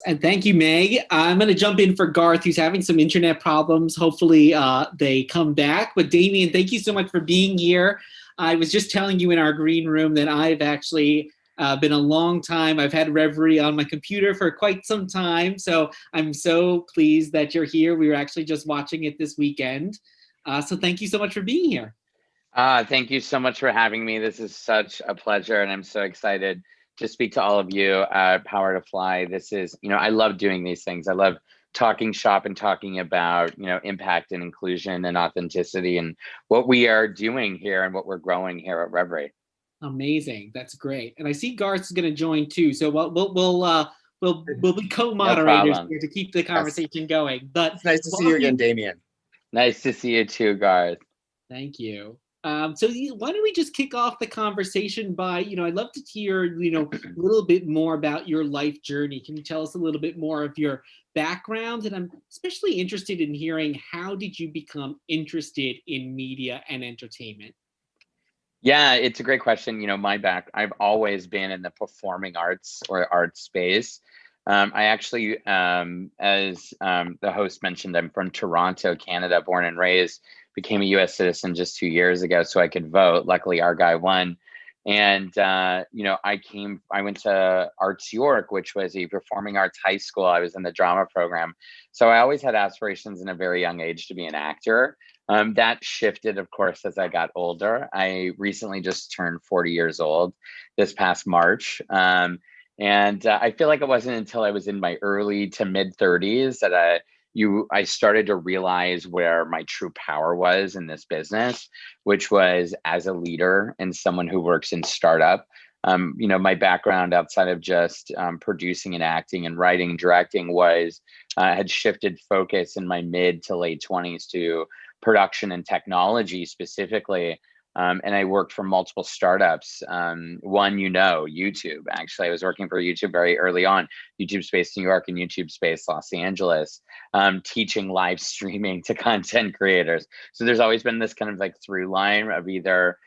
And thank you, Meg. I'm going to jump in for Garth, who's having some internet problems. Hopefully they come back. But Damian, thank you so much for being here. I was just telling you in our green room that I've actually been a long time. I've had Revry on my computer for quite some time. So I'm so pleased that you're here. We were actually just watching it this weekend. So thank you so much for being here. Thank you so much for having me. This is such a pleasure, and I'm so excited to speak to all of you. Power to Fly. This is, I love doing these things. I love talking shop and talking about, impact and inclusion and authenticity and what we are doing here and what we're growing here at Revry. Amazing. That's great. And I see Garth is going to join too. So we'll be co-moderators here to keep the conversation going. But it's nice to see you again, Damian. Nice to see you too, Garth. Thank you. So why don't we just kick off the conversation by, I'd love to hear, a little bit more about your life journey. Can you tell us a little bit more of your background? And I'm especially interested in hearing, how did you become interested in media and entertainment? Yeah, it's a great question. I've always been in the performing arts or art space. I actually, as the host mentioned, I'm from Toronto, Canada, born and raised, became a US citizen just 2 years ago so I could vote. Luckily, our guy won. And, I went to Arts York, which was a performing arts high school. I was in the drama program. So I always had aspirations in a very young age to be an actor. That shifted, of course, as I got older. I recently just turned 40 years old this past March. And I feel like it wasn't until I was in my early to mid 30s that I started to realize where my true power was in this business, which was as a leader and someone who works in startup. My background outside of just producing and acting and writing and directing had shifted focus in my mid to late 20s to production and technology specifically. And I worked for multiple startups. One, YouTube. Actually, I was working for YouTube very early on, YouTube Space New York and YouTube Space Los Angeles, teaching live streaming to content creators. So there's always been this kind of like through line of either,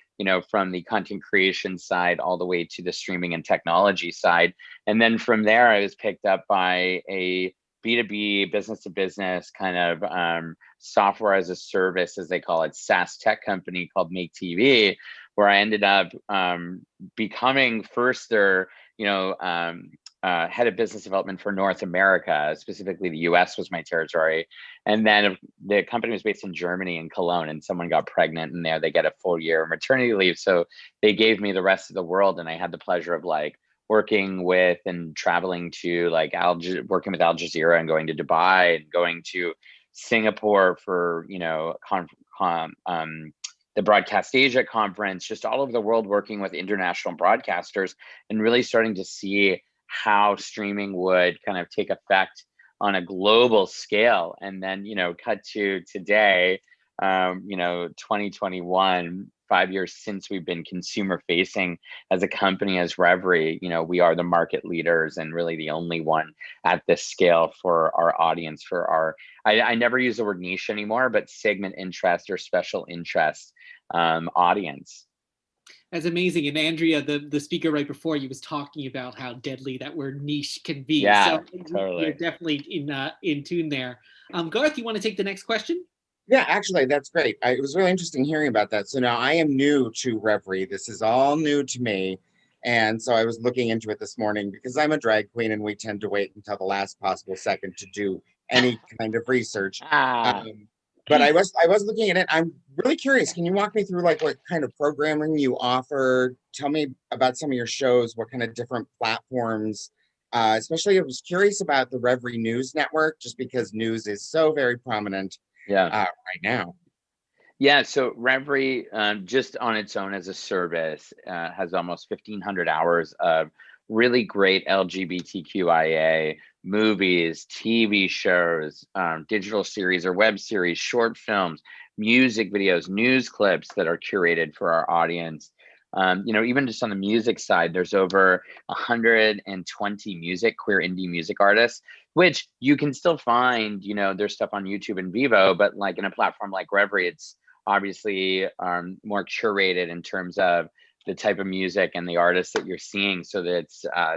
from the content creation side all the way to the streaming and technology side. And then from there, I was picked up by a B2B, business to business kind of software as a service, as they call it, SaaS tech company called Make TV, where I ended up becoming first their, head of business development for North America, specifically the US was my territory. And then the company was based in Germany in Cologne, and someone got pregnant and there they get a full year of maternity leave. So they gave me the rest of the world, and I had the pleasure of working with and traveling to working with Al Jazeera and going to Dubai and going to Singapore for, the Broadcast Asia conference, just all over the world, working with international broadcasters and really starting to see how streaming would kind of take effect on a global scale. And then, cut to today, 2021, 5 years since we've been consumer facing as a company, as Revry, we are the market leaders and really the only one at this scale for our audience, I never use the word niche anymore, but segment interest or special interest audience. That's amazing. And Andrea, the speaker right before you, was talking about how deadly that word niche can be. Yeah, so totally. You're definitely in tune there. Garth, you want to take the next question? Yeah, actually, that's great. It was really interesting hearing about that. So now I am new to Revry. This is all new to me. And so I was looking into it this morning because I'm a drag queen and we tend to wait until the last possible second to do any kind of research. But I was looking at it. I'm really curious. Can you walk me through what kind of programming you offer? Tell me about some of your shows, what kind of different platforms. Especially, I was curious about the Revry News Network, just because news is so very prominent right now. Yeah, so Revry, just on its own as a service, has almost 1,500 hours of really great LGBTQIA movies, TV shows, digital series or web series, short films, music videos, news clips that are curated for our audience. Even just on the music side, there's over 120 queer indie music artists, which you can still find, there's stuff on YouTube and Vivo, but in a platform like Revry, it's obviously more curated in terms of the type of music and the artists that you're seeing, so that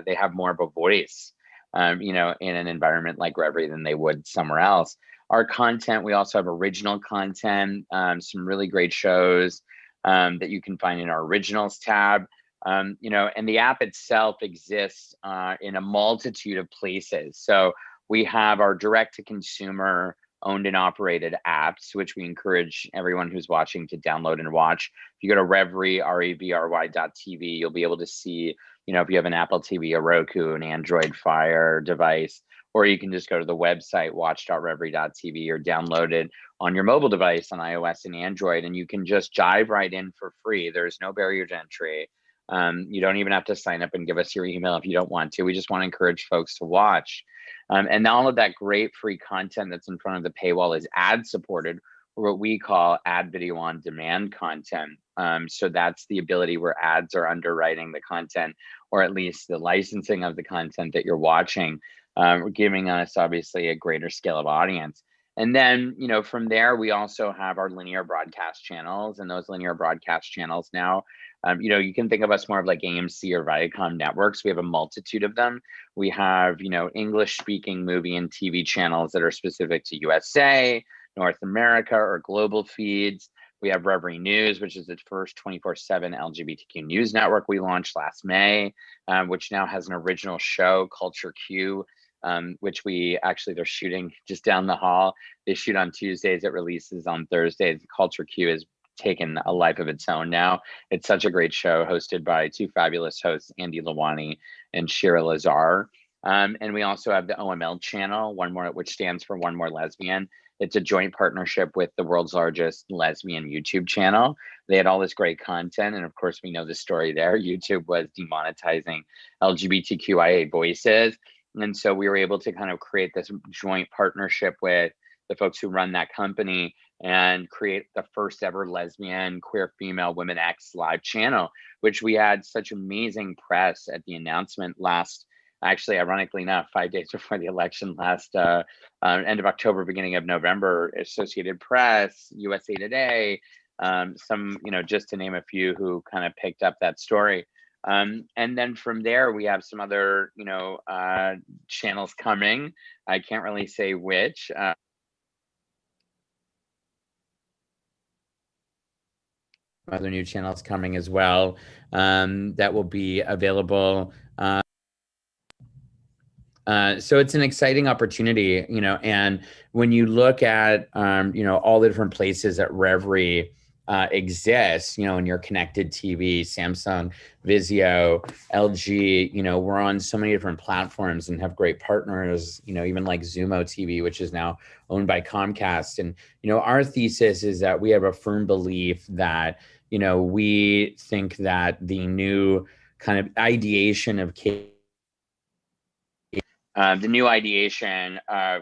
they have more of a voice. in an environment like Revry than they would somewhere else. Our content, we also have original content, some really great shows that you can find in our originals tab. And the app itself exists in a multitude of places. So we have our direct to consumer owned and operated apps, which we encourage everyone who's watching to download and watch. If you go to Revry, REVRY.tv, you'll be able to see, if you have an Apple TV, a Roku, an Android Fire device, or you can just go to the website, watch.revry.tv, or download it on your mobile device on iOS and Android, and you can just dive right in for free. There's no barrier to entry. You don't even have to sign up and give us your email if you don't want to. We just want to encourage folks to watch. And all of that great free content that's in front of the paywall is ad supported, or what we call ad video on demand content. So that's the ability where ads are underwriting the content, or at least the licensing of the content that you're watching, giving us obviously a greater scale of audience. And then, from there, we also have our linear broadcast channels, and those linear broadcast channels now, you can think of us more of like AMC or Viacom networks. We have a multitude of them. We have, English speaking movie and TV channels that are specific to USA, North America, or global feeds. We have Revry News, which is the first 24/7 LGBTQ news network we launched last May, which now has an original show, Culture Q, which they're shooting just down the hall. They shoot on Tuesdays, it releases on Thursdays. Culture Q is taken a life of its own now. It's such a great show, hosted by two fabulous hosts, Andy Lawani and Shira Lazar. And we also have the OML channel, which stands for One More Lesbian. It's a joint partnership with the world's largest lesbian YouTube channel. They had all this great content, and of course, we know the story there. YouTube was demonetizing LGBTQIA voices. And so we were able to kind of create this joint partnership with the folks who run that company and create the first ever lesbian, queer, female, women X live channel, which we had such amazing press at the announcement ironically enough, 5 days before the election last end of October, beginning of November. Associated Press, USA Today, some, just to name a few who kind of picked up that story. And then from there, we have some other, channels coming. I can't really say which. Other new channels coming as well, that will be available. So it's an exciting opportunity, and when you look at, all the different places that Revry exists, in your connected TV, Samsung, Vizio, LG, we're on so many different platforms and have great partners, even like Zumo TV, which is now owned by Comcast. And, our thesis is that we have a firm belief that, we think that the new kind of ideation of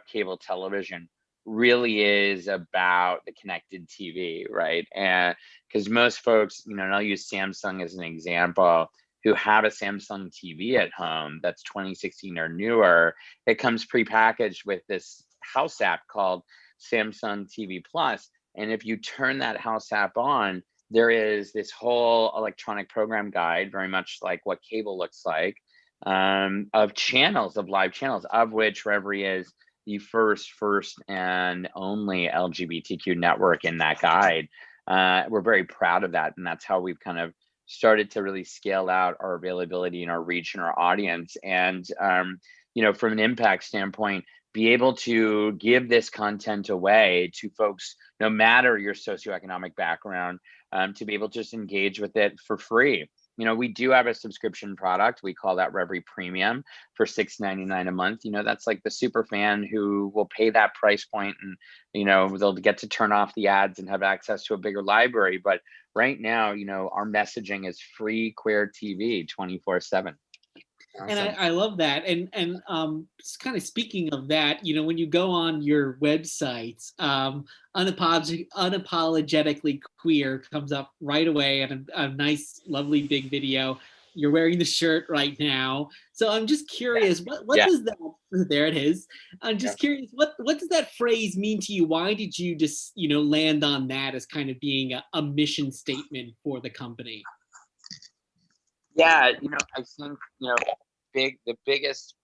cable television really is about the connected TV, right? And because most folks, and I'll use Samsung as an example, who have a Samsung TV at home that's 2016 or newer, it comes prepackaged with this house app called Samsung TV Plus. And if you turn that house app on, there is this whole electronic program guide, very much like what cable looks like, of channels, of live channels, of which Revry is the first and only LGBTQ network in that guide. We're very proud of that, and that's how we've kind of started to really scale out our availability and our reach and our audience. And from an impact standpoint, be able to give this content away to folks, no matter your socioeconomic background, to be able to just engage with it for free. We do have a subscription product. We call that Revry Premium for $6.99 a month. That's like the super fan who will pay that price point, and, they'll get to turn off the ads and have access to a bigger library. But right now, our messaging is free queer TV 24/7. Awesome. And I love that. And just kind of speaking of that, when you go on your websites, unapologetically queer comes up right away, and a nice, lovely big video. You're wearing the shirt right now. So I'm just curious, what does that, there it is. I'm just curious, what does that phrase mean to you? Why did you just, land on that as kind of being a mission statement for the company? Yeah, I think, the biggest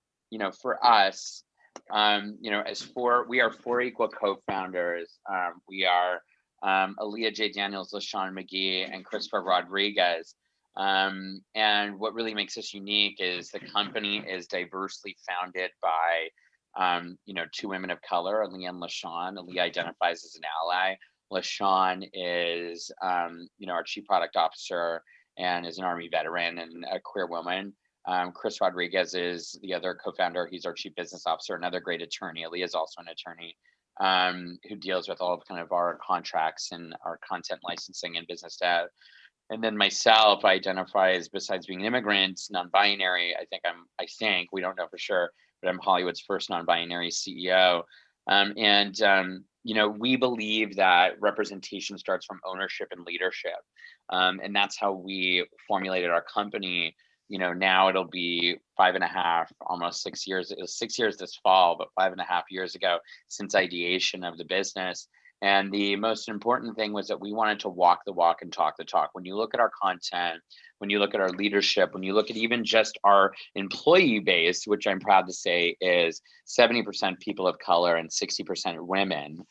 for us, we are four equal co-founders. We are Aaliyah J. Daniels, LaShawn McGee, and Christopher Rodriguez. And what really makes us unique is the company is diversely founded by, two women of color, Aaliyah and LaShawn. Aaliyah identifies as an ally. LaShawn is, our chief product officer and is an Army veteran and a queer woman. Chris Rodriguez is the other co-founder. He's our chief business officer, another great attorney. Aaliyah is also an attorney who deals with all of kind of our contracts and our content licensing and business dev. And then myself, I identify as, besides being an immigrant, non-binary. I think, we don't know for sure, but I'm Hollywood's first non-binary CEO. We believe that representation starts from ownership and leadership. And that's how we formulated our company. Now it'll be 5.5, almost 6 years. It was 6 years this fall, but 5.5 years ago since ideation of the business. And the most important thing was that we wanted to walk the walk and talk the talk. When you look at our content, when you look at our leadership, when you look at even just our employee base, which I'm proud to say is 70% people of color and 60% women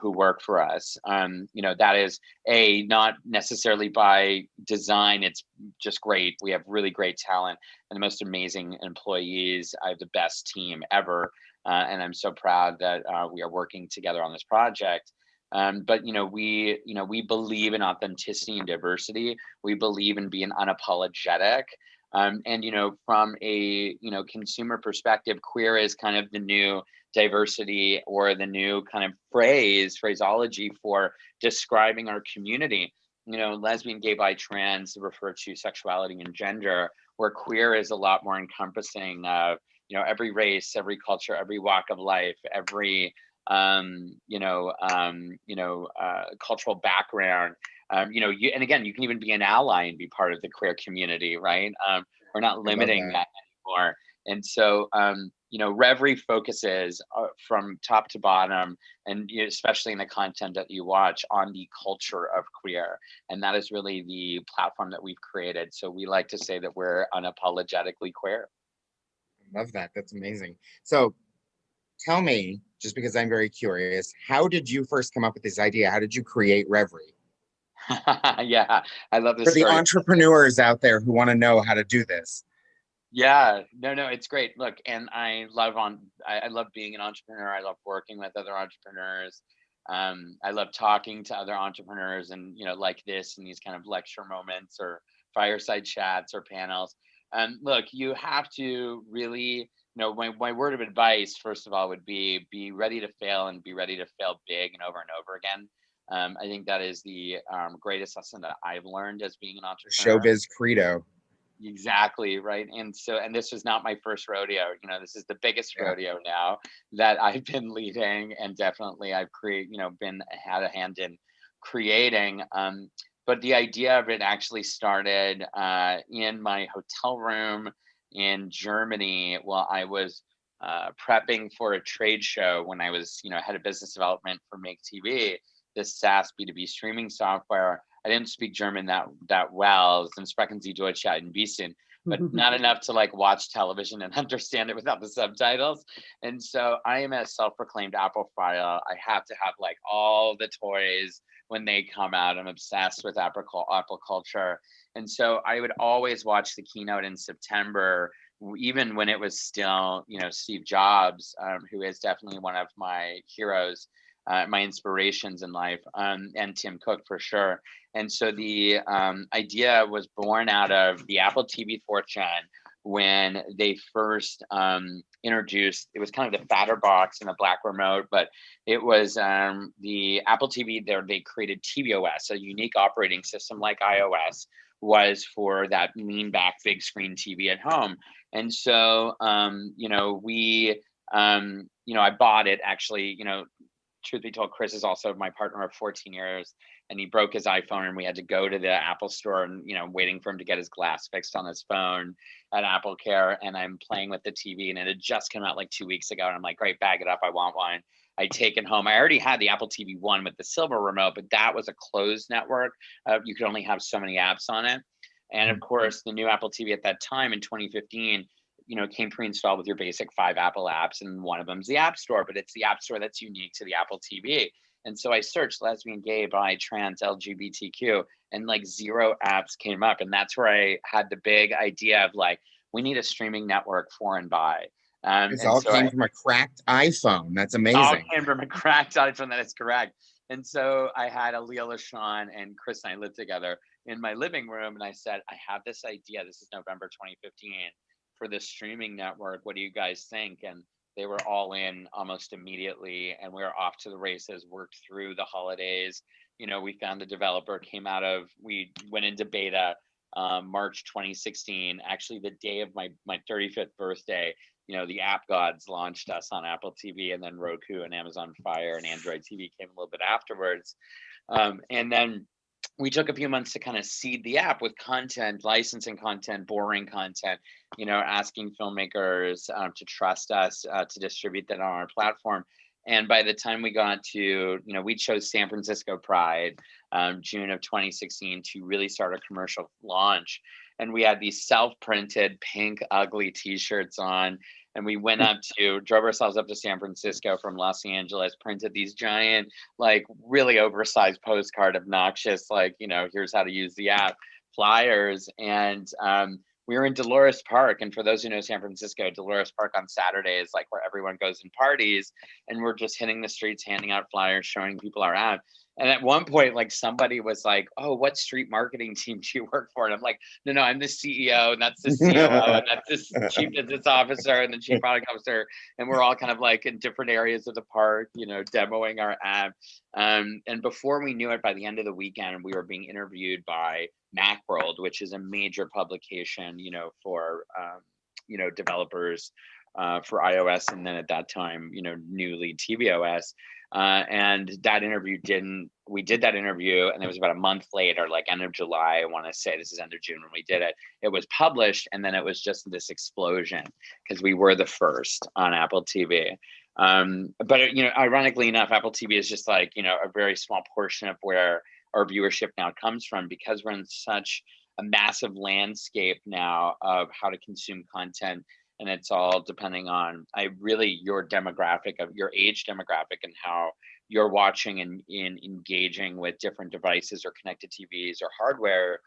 who work for us. That is not necessarily by design. It's just great. We have really great talent and the most amazing employees. I have the best team ever. And I'm so proud that we are working together on this project. But we believe in authenticity and diversity. We believe in being unapologetic. From a consumer perspective, queer is kind of the new diversity or the new kind of phraseology for describing our community. Lesbian, gay, bi, trans refer to sexuality and gender, where queer is a lot more encompassing of every race, every culture, every walk of life, every cultural background. And again, you can even be an ally and be part of the queer community, right? We're not limiting that anymore. And so, Revry focuses from top to bottom, and especially in the content that you watch, on the culture of queer. And that is really the platform that we've created. So we like to say that we're unapologetically queer. I love that. That's amazing. So tell me, just because I'm very curious, how did you first come up with this idea? How did you create Revry? Yeah, I love this For the entrepreneurs out there who want to know how to do this. Yeah, no, it's great. Look, and I love being an entrepreneur. I love working with other entrepreneurs. I love talking to other entrepreneurs and, like this and these kind of lecture moments or fireside chats or panels. Look, you have to really, my word of advice, first of all, would be ready to fail and be ready to fail big and over again. I think that is the greatest lesson that I've learned as being an entrepreneur. Showbiz credo. Exactly, right. And this was not my first rodeo. This is the biggest rodeo now that I've been leading, and definitely I've had a hand in creating. But the idea of it actually started in my hotel room in Germany while I was prepping for a trade show when I was, head of business development for Make TV, this SaaS B2B streaming software. I didn't speak German that well, then sprechen Sie Deutsch ein bisschen, but not enough to watch television and understand it without the subtitles. And so I am a self-proclaimed Apple-phile. I have to have all the toys when they come out. I'm obsessed with Apple culture. And so I would always watch the keynote in September, even when it was still, Steve Jobs, who is definitely one of my heroes, my inspirations in life, and Tim Cook for sure. And so the idea was born out of the Apple TV 4th Gen when they first introduced, it was kind of the fatter box and a black remote, but it was the Apple TV there. They created tvOS, a unique operating system like iOS was for that lean back big screen TV at home. And so, I bought it actually, truth be told, Chris is also my partner of 14 years, and he broke his iPhone and we had to go to the Apple store and, waiting for him to get his glass fixed on his phone at Apple Care. And I'm playing with the TV and it had just come out 2 weeks ago. And I'm like, great, bag it up. I want one. I take it home. I already had the Apple TV 1 with the silver remote, but that was a closed network. You could only have so many apps on it. And of course, the new Apple TV at that time in 2015, came pre-installed with your basic 5 Apple apps, and one of them's the App Store, but it's the App Store that's unique to the Apple TV. And so I searched lesbian, gay, bi, trans, LGBTQ, and like 0 apps came up. And that's where I had the big idea of like, we need a streaming network for and by. This all came from a cracked iPhone. That's amazing. All came from a cracked iPhone. That is correct. And so I had Aaliyah LaShawn and Chris and I lived together in my living room. And I said, I have this idea. This is November 2015 for this streaming network. What do you guys think? And they were all in almost immediately. And we were off to the races, worked through the holidays. We found the developer, we went into beta March 2016, actually the day of my 35th birthday. The app gods launched us on Apple TV, and then Roku and Amazon Fire and Android TV came a little bit afterwards. And then we took a few months to kind of seed the app with content, licensing content, boring content, asking filmmakers to trust us to distribute that on our platform. And by the time we got to, we chose San Francisco Pride, June of 2016, to really start a commercial launch. And we had these self-printed pink ugly t-shirts on, and we drove ourselves up to San Francisco from Los Angeles, printed these giant, like really oversized postcard, obnoxious, like, here's how to use the app flyers. And we were in Dolores Park. And for those who know San Francisco, Dolores Park on Saturday is like where everyone goes and parties. And we're just hitting the streets, handing out flyers, showing people our app. And at one point, like somebody was like, oh, what street marketing team do you work for? And I'm like, no, I'm the CEO, and that's the COO, and that's the chief business officer and the chief product officer. And we're all kind of like in different areas of the park, demoing our app. And before we knew it, by the end of the weekend, we were being interviewed by Macworld, which is a major publication, for, developers for iOS. And then at that time, newly tvOS. And that interview we did that interview, and it was about a month later, like end of July, I want to say, this is end of June when we did it. It was published, and then it was just this explosion because we were the first on Apple TV. But ironically enough, Apple TV is just like, a very small portion of where our viewership now comes from, because we're in such a massive landscape now of how to consume content. And it's all depending on your demographic, of your age demographic, and how you're watching and engaging with different devices or connected TVs or hardware,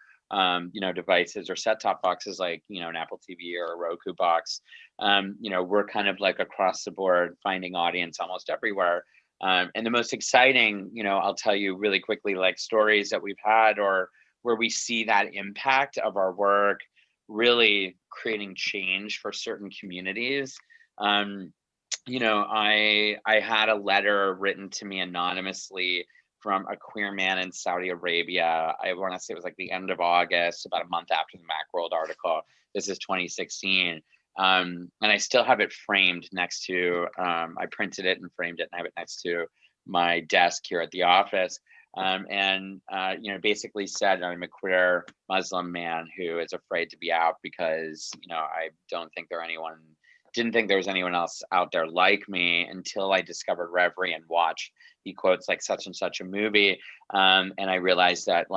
devices or set-top boxes like, an Apple TV or a Roku box. We're kind of like across the board finding audience almost everywhere. And the most exciting, I'll tell you really quickly, like stories that we've had or where we see that impact of our work really creating change for certain communities. I had a letter written to me anonymously from a queer man in Saudi Arabia. I want to say it was like the end of August, about a month after the Macworld article. This is 2016. And I still have it framed next to, I printed it and framed it and have it next to my desk here at the office. Basically said, I'm a queer Muslim man who is afraid to be out because, I didn't think there was anyone else out there like me until I discovered Revry and watched, he quotes like such and such a movie. And I realized that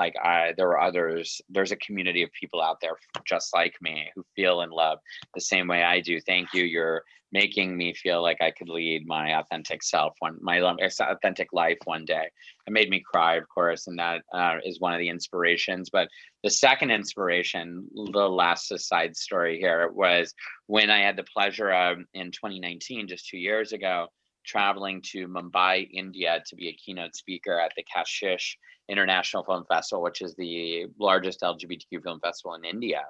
there were others, there's a community of people out there just like me who feel and love the same way I do. Thank you. You're making me feel like I could lead my authentic self, my authentic life one day. It made me cry, of course, and that is one of the inspirations. But the second inspiration, the last side story here, was when I had the pleasure of, in 2019, just 2 years ago, traveling to Mumbai, India, to be a keynote speaker at the Kashish International Film Festival, which is the largest LGBTQ film festival in India.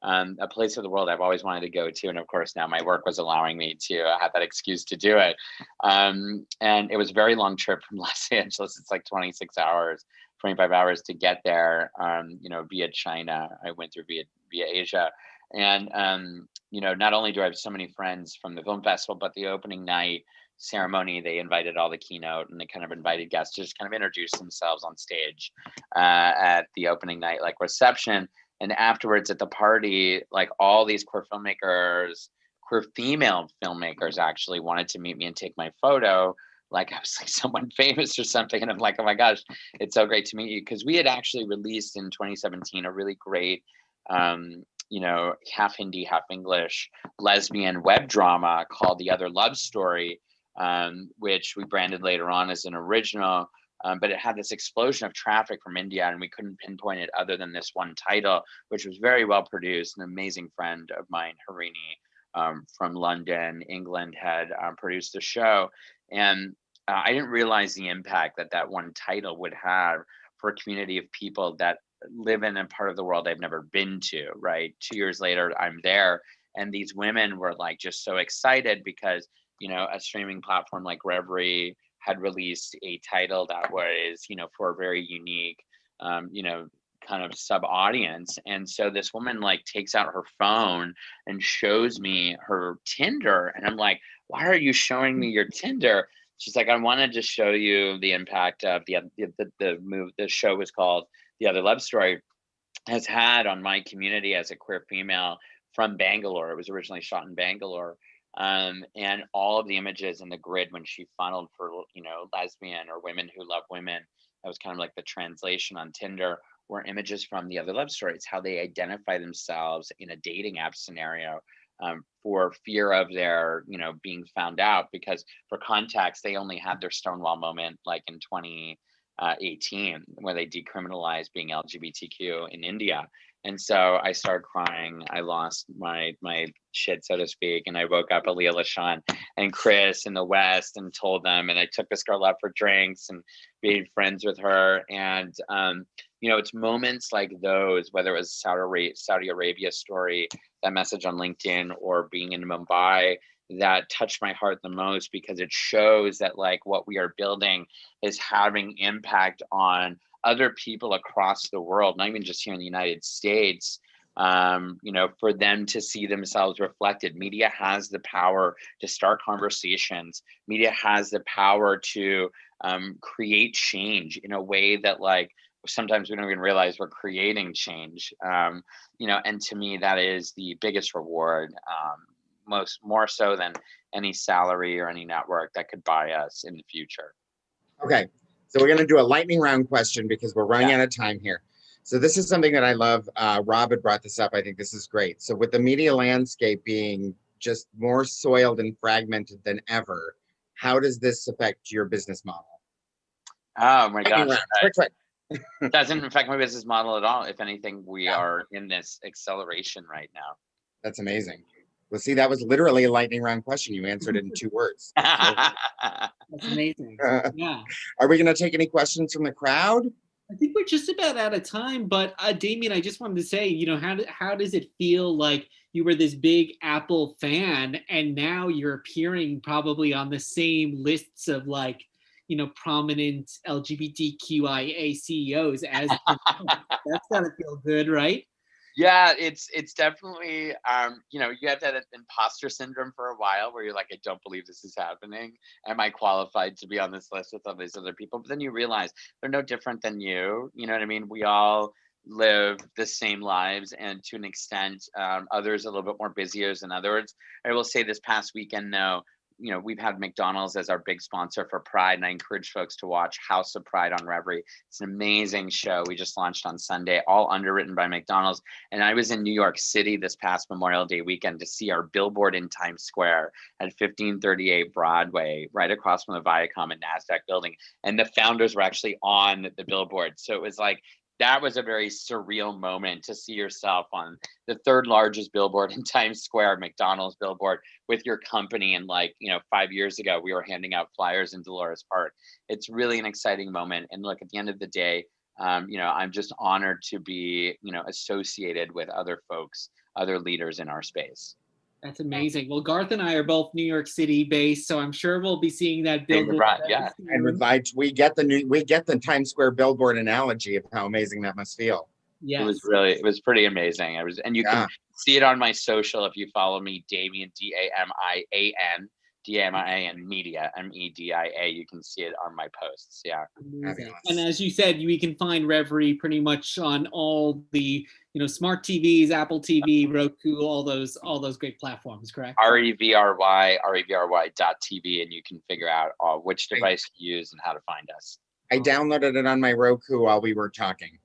A place of the world I've always wanted to go to. And of course, now my work was allowing me to have that excuse to do it. And it was a very long trip from Los Angeles. It's like 26 hours, 25 hours to get there, via China. I went through via Asia. And, not only do I have so many friends from the film festival, but the opening night ceremony, they invited all the keynote and they kind of invited guests to just kind of introduce themselves on stage at the opening night, like reception. And afterwards at the party, like all these queer female filmmakers actually wanted to meet me and take my photo. Like I was like someone famous or something. And I'm like, oh my gosh, it's so great to meet you. Because we had actually released in 2017 a really great half Hindi, half English lesbian web drama called The Other Love Story, which we branded later on as an original. But it had this explosion of traffic from India, and we couldn't pinpoint it other than this one title, which was very well produced. An amazing friend of mine, Harini, from London, England, had produced the show. And I didn't realize the impact that one title would have for a community of people that live in a part of the world I've never been to, right? 2 years later, I'm there. And these women were like just so excited because, a streaming platform like Revry had released a title that was, for a very unique, kind of sub audience. And so this woman like takes out her phone and shows me her Tinder. And I'm like, why are you showing me your Tinder? She's like, I wanted to show you the impact of the move. The show was called The Other Love Story, has had on my community as a queer female from Bangalore. It was originally shot in Bangalore. And all of the images in the grid when she funneled for, lesbian or women who love women, that was kind of like the translation on Tinder, were images from The Other Love Story. It's how they identify themselves in a dating app scenario, for fear of their, being found out. Because for context, they only had their Stonewall moment like in 2018, where they decriminalized being LGBTQ in India. And so I started crying. I lost my shit, so to speak. And I woke up Aaliyah LaShawn and Chris in the West and told them. And I took this girl out for drinks and made friends with her. And, it's moments like those, whether it was Saudi Arabia story, that message on LinkedIn, or being in Mumbai, that touched my heart the most, because it shows that like what we are building is having impact on other people across the world, not even just here in the United States, for them to see themselves reflected. Media has the power to start conversations. Media has the power to create change in a way that like sometimes we don't even realize we're creating change. And to me, that is the biggest reward, more so than any salary or any network that could buy us in the future. Okay. So we're going to do a lightning round question because we're running out of time here. So this is something that I love. Rob had brought this up. I think this is great. So with the media landscape being just more soiled and fragmented than ever, how does this affect your business model? Oh my gosh. Quick. Doesn't affect my business model at all. If anything, we are in this acceleration right now. That's amazing. Well, see, that was literally a lightning round question. You answered it in 2 words. That's amazing. Yeah. Are we going to take any questions from the crowd? I think we're just about out of time, but Damian, I just wanted to say, how does it feel like you were this big Apple fan and now you're appearing probably on the same lists of like, prominent LGBTQIA CEOs as that's gotta feel good, right? Yeah, it's definitely, you have that imposter syndrome for a while where you're like, I don't believe this is happening. Am I qualified to be on this list with all these other people? But then you realize they're no different than you. You know what I mean? We all live the same lives, and to an extent, others a little bit more busier than others. I will say this past weekend, though, we've had McDonald's as our big sponsor for Pride, and I encourage folks to watch House of Pride on Revry. It's an amazing show. We just launched on Sunday, all underwritten by McDonald's. And I was in New York City this past Memorial Day weekend to see our billboard in Times Square at 1538 Broadway, right across from the Viacom and NASDAQ building. And the founders were actually on the billboard. So it was like, that was a very surreal moment to see yourself on the 3rd largest billboard in Times Square, McDonald's billboard, with your company. And 5 years ago, we were handing out flyers in Dolores Park. It's really an exciting moment. And look, at the end of the day, I'm just honored to be, associated with other folks, other leaders in our space. That's amazing. Well, Garth and I are both New York City based, so I'm sure we'll be seeing that billboard. Yeah. And we get the Times Square billboard analogy of how amazing that must feel. Yeah. It was pretty amazing. And you can see it on my social if you follow me, Damian, DAMIAN Media, MEDIA. You can see it on my posts. Yeah. Amazing. And as you said, we can find Revry pretty much on all the smart TVs, Apple TV, Roku, all those great platforms, correct? Revry.tv, and you can figure out which device to use and how to find us. I downloaded it on my Roku while we were talking.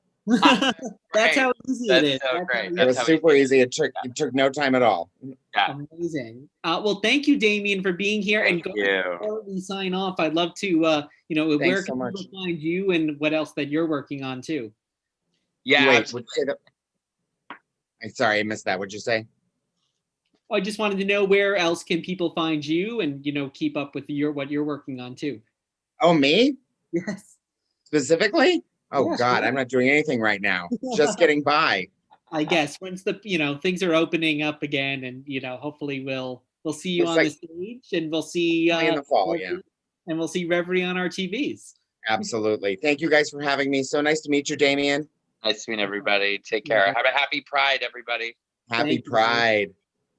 That's how easy it is. That's so great. It That's was how super easy easy. It took no time at all. Yeah. Amazing. Well, thank you, Damian, for being here. Thank And you. before we sign off, I'd love to, where Thanks so can much. people find you and what else that you're working on too? Yeah. Wait, would you say that? I'm sorry, I missed that. What'd you say? I just wanted to know where else can people find you and, keep up with what you're working on too. Oh, me? Yes. Specifically? Oh Yeah, God, sure. I'm not doing anything right now. Just getting by. I guess once the, things are opening up again and, hopefully we'll see you It's on like the stage and we'll see, in the fall, yeah. and we'll see Revry on our TVs. Absolutely. Thank you guys for having me. So nice to meet you, Damian. Nice to meet everybody. Take care. Have a happy Pride, everybody. Happy Thank you. Pride.